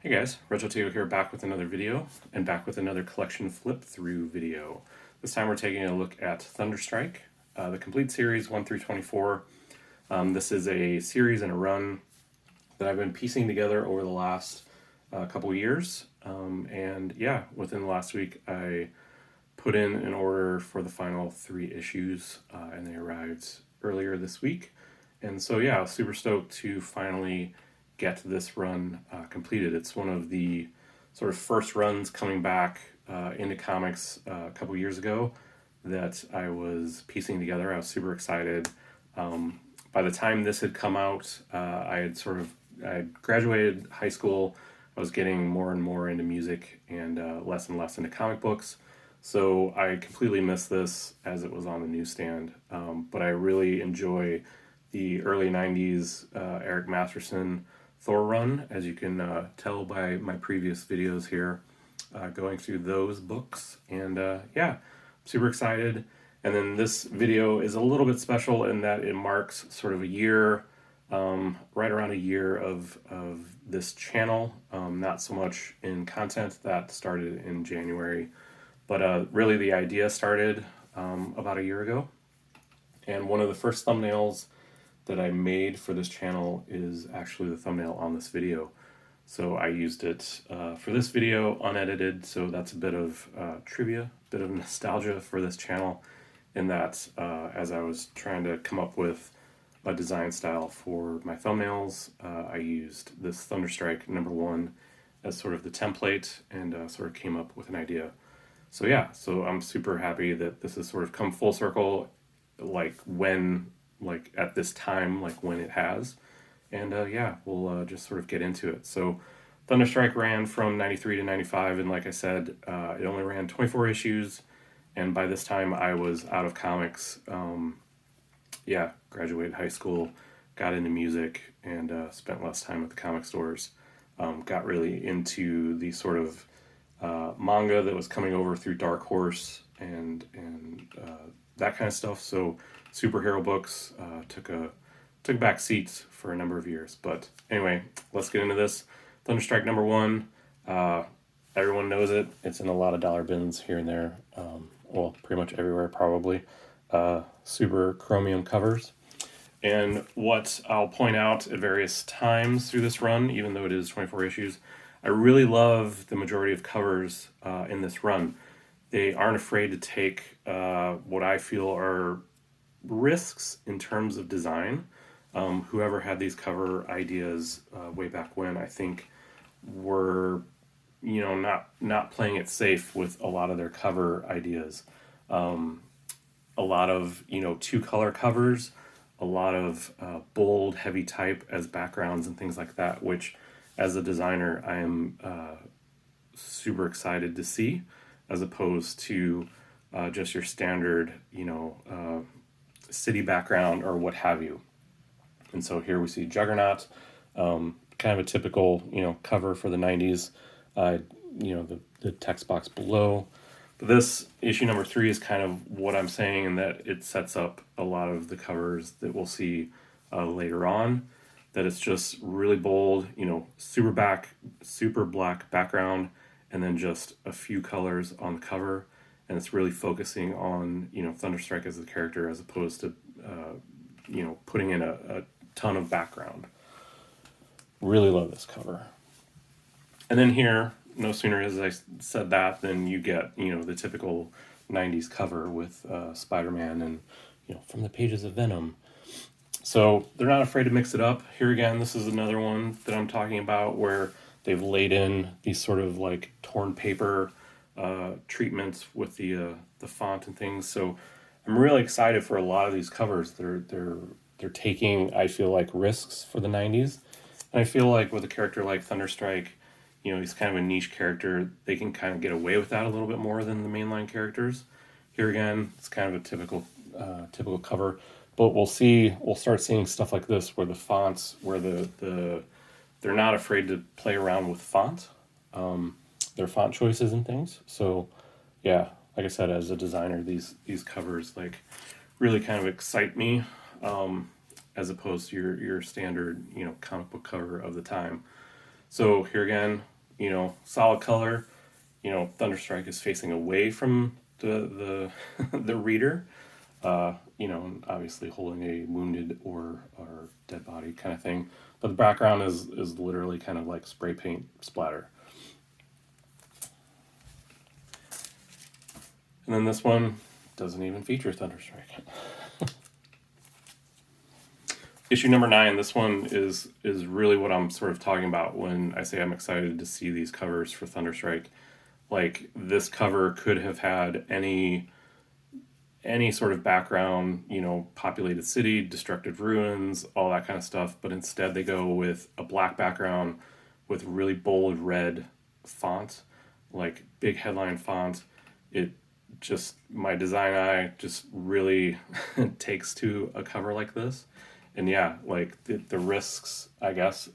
Hey guys, RetroTeo here, back with another video, and back with another collection flip through video. This time we're taking a look at Thunderstrike, the complete series 1 through 24. This is a series and a run that I've been piecing together over the last couple years. And yeah, within the last week I put in an order for the final 3 issues, and they arrived earlier this week. And so yeah, I was super stoked to finally get this run completed. It's one of the sort of first runs coming back into comics a couple years ago that I was piecing together. I was super excited. By the time this had come out, I had graduated high school. I was getting more and more into music and less into comic books. So I completely missed this as it was on the newsstand. But I really enjoy the early 90s Eric Masterson Thor run, as you can tell by my previous videos here, going through those books. And yeah, super excited. And then this video is a little bit special in that it marks sort of a year, right around a year of this channel. Not so much in content. That started in January, but really the idea started about a year ago. And one of the first thumbnails that I made for this channel is actually the thumbnail on this video. So I used it for this video unedited, so that's a bit of trivia, bit of nostalgia for this channel, in that as I was trying to come up with a design style for my thumbnails, I used this Thunderstrike #1 as sort of the template, and sort of came up with an idea. So yeah, so I'm super happy that this has sort of come full circle, like at this time, like when it has. And yeah, we'll just sort of get into it. So Thunderstrike ran from 93 to 95, and like I said, it only ran 24 issues, and by this time I was out of comics. Yeah, graduated high school, got into music, and spent less time at the comic stores. Got really into the sort of manga that was coming over through Dark Horse and that kind of stuff. So superhero books took back seats for a number of years. But anyway, let's get into this. Thunderstrike #1. Everyone knows it. It's in a lot of dollar bins here and there. Well, pretty much everywhere probably. Super chromium covers. And what I'll point out at various times through this run, even though it is 24 issues, I really love the majority of covers in this run. They aren't afraid to take what I feel are risks in terms of design. Whoever had these cover ideas way back when, I think, were not playing it safe with a lot of their cover ideas. A lot of 2-color covers, a lot of bold, heavy type as backgrounds and things like that, which as a designer I am super excited to see, as opposed to just your standard city background or what have you. And so here we see Juggernaut, kind of a typical cover for the 90s. The text box below. But this issue #3 is kind of what I'm saying, in that it sets up a lot of the covers that we'll see later on. That it's just really bold, super black background, and then just a few colors on the cover, and it's really focusing on Thunderstrike as the character, as opposed to putting in a ton of background. Really love this cover. And then here, no sooner as I said that, than you get the typical 90s cover with Spider-Man and from the pages of Venom. So they're not afraid to mix it up. Here again, this is another one that I'm talking about, where they've laid in these sort of like torn paper treatments with the font and things. So I'm really excited for a lot of these covers. They're taking, I feel like, risks for the 90s. And I feel like with a character like Thunderstrike, he's kind of a niche character. They can kind of get away with that a little bit more than the mainline characters. Here again, it's kind of a typical cover. But we'll start seeing stuff like this, where the fonts, where they're not afraid to play around with font, their font choices and things. So yeah, like I said, as a designer, these covers like really kind of excite me, as opposed to your standard comic book cover of the time. So here again, solid color. Thunderstrike is facing away from the the reader. Obviously holding a wounded or dead body kind of thing. But the background is literally kind of like spray paint splatter. And then this one doesn't even feature Thunderstrike. Issue number 9, this one is really what I'm sort of talking about when I say I'm excited to see these covers for Thunderstrike. Like, this cover could have had any sort of background, populated city, destructive ruins, all that kind of stuff, but instead they go with a black background with really bold red font, like big headline font. It just, my design eye just really takes to a cover like this. And yeah, like the risks, I guess,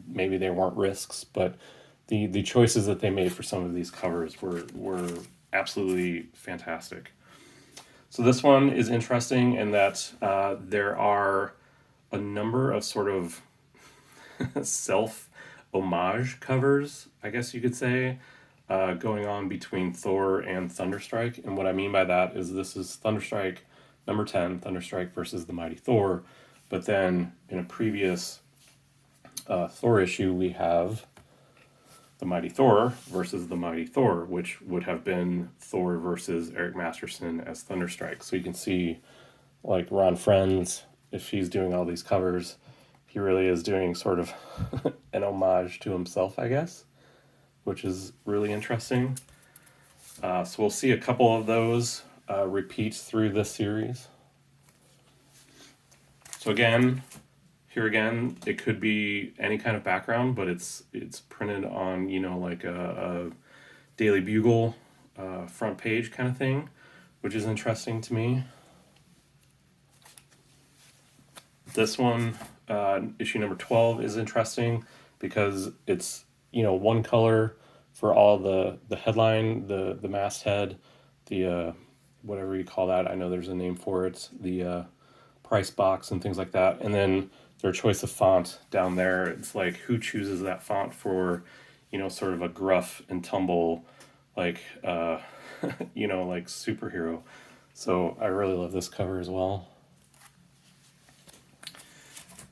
maybe they weren't risks, but the choices that they made for some of these covers were absolutely fantastic. So this one is interesting in that there are a number of sort of self homage covers, I guess you could say, going on between Thor and Thunderstrike. And what I mean by that is this is Thunderstrike number 10, Thunderstrike versus the Mighty Thor. But then in a previous Thor issue, we have the Mighty Thor versus the Mighty Thor, which would have been Thor versus Eric Masterson as Thunderstrike. So you can see, like, Ron Friends, if he's doing all these covers, he really is doing sort of an homage to himself, I guess, which is really interesting. So we'll see a couple of those repeat through this series. So here again, it could be any kind of background, but it's printed on, like a Daily Bugle front page kind of thing, which is interesting to me. This one, issue number 12, is interesting because it's, one color for all the headline, the masthead, the whatever you call that. I know there's a name for it, the price box and things like that. And then their choice of font down there, it's like, who chooses that font for, sort of a gruff and tumble, like, like superhero. So I really love this cover as well.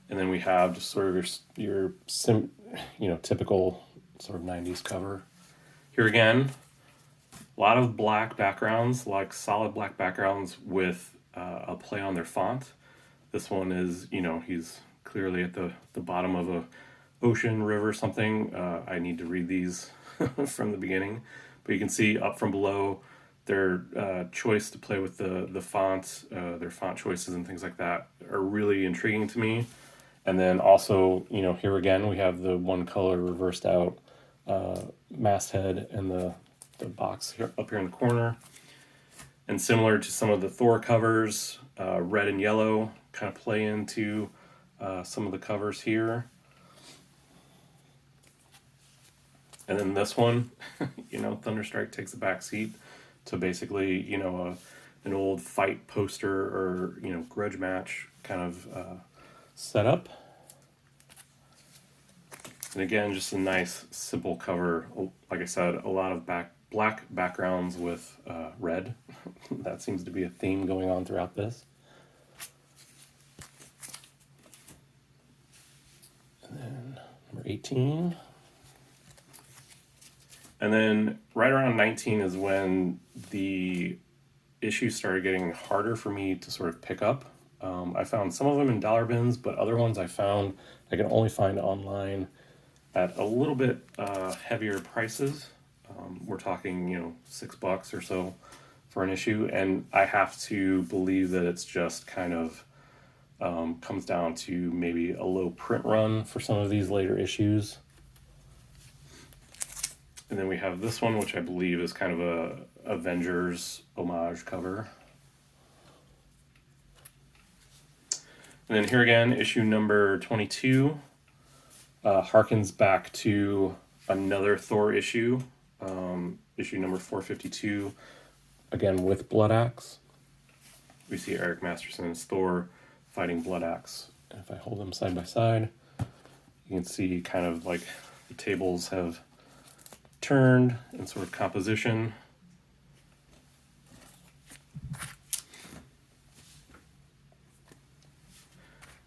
And then we have just sort of your typical sort of 90s cover. Here again, a lot of black backgrounds, like solid black backgrounds with a play on their font. This one is, he's clearly at the bottom of a ocean, river, something. I need to read these from the beginning. But you can see up from below their choice to play with the fonts, their font choices and things like that are really intriguing to me. And then also, here again, we have the one color reversed out masthead and the box here up here in the corner. And similar to some of the Thor covers, red and yellow kind of play into some of the covers here. And then this one, Thunderstrike takes a back seat to basically, an old fight poster or, grudge match kind of setup. And again, just a nice, simple cover. Like I said, a lot of black backgrounds with red. That seems to be a theme going on throughout this. And then number 18. And then right around 19 is when the issues started getting harder for me to sort of pick up. I found some of them in dollar bins, but other ones I can only find online at a little bit heavier prices. We're talking, $6 or so for an issue, and I have to believe that it's just kind of comes down to maybe a low print run for some of these later issues. And then we have this one, which I believe is kind of a Avengers homage cover. And then here again, issue number 22 harkens back to another Thor issue, issue number 452, again with Blood Axe. We see Eric Masterson as Thor fighting Blood Axe. And if I hold them side by side, you You can see kind of like the tables have turned in sort of composition.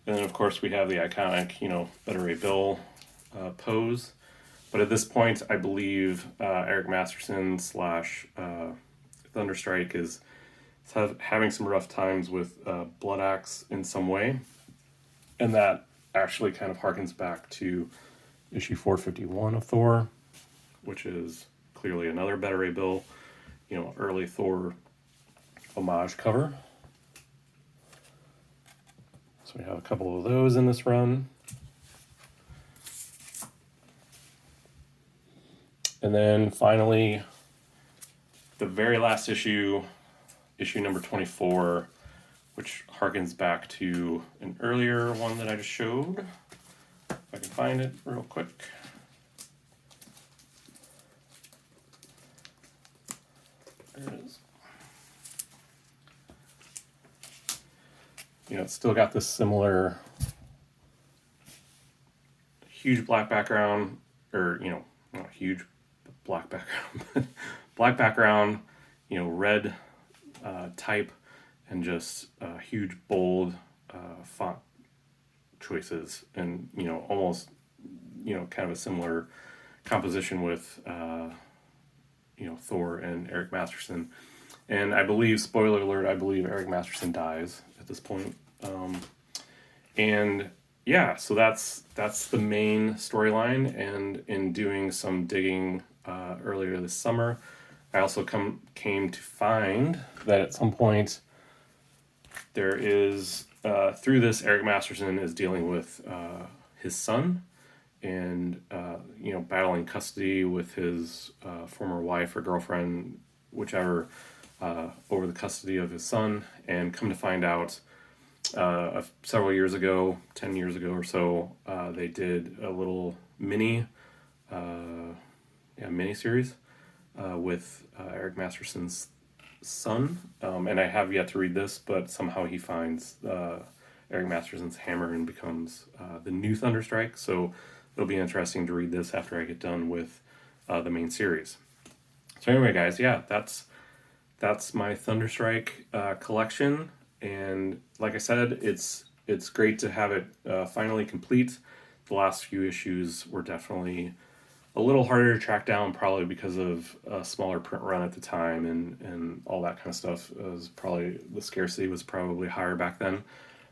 And then of course we have the iconic, Better Ray Bill pose. But at this point, I believe Eric Masterson slash Thunderstrike is having some rough times with Blood Axe in some way. And that actually kind of harkens back to issue 451 of Thor, which is clearly another Better Ray Bill, early Thor homage cover. So we have a couple of those in this run. And then finally, the very last issue, issue number 24, which harkens back to an earlier one that I just showed. If I can find it real quick. There it is. It's still got this similar huge black background, or, not huge black background, but black background, red type, and just huge bold font choices, and almost kind of a similar composition with Thor and Eric Masterson. And I believe, spoiler alert, I believe Eric Masterson dies at this point. And yeah, so that's the main storyline. And in doing some digging earlier this summer, I also came to find that at some point there is, through this, Eric Masterson is dealing with his son, and battling custody with his former wife or girlfriend, whichever, over the custody of his son. And come to find out, several years ago, 10 years ago or so, they did a little mini series with Eric Masterson's son, and I have yet to read this, but somehow he finds Eric Masterson's hammer and becomes the new Thunderstrike. So it'll be interesting to read this after I get done with the main series. So anyway, guys, yeah, that's my Thunderstrike collection, and like I said, it's great to have it finally complete. The last few issues were definitely a little harder to track down, probably because of a smaller print run at the time and all that kind of stuff. The scarcity was probably higher back then.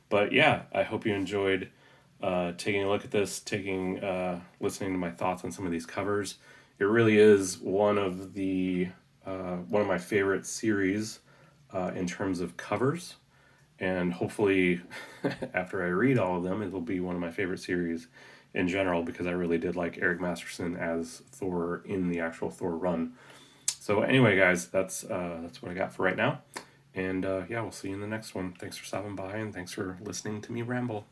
But yeah, I hope you enjoyed taking a look at this, listening to my thoughts on some of these covers. It really is one of my favorite series in terms of covers, and hopefully after I read all of them, it'll be one of my favorite series in general, because I really did like Eric Masterson as Thor in the actual Thor run. So anyway, guys, that's what I got for right now. And yeah, we'll see you in the next one. Thanks for stopping by, and thanks for listening to me ramble.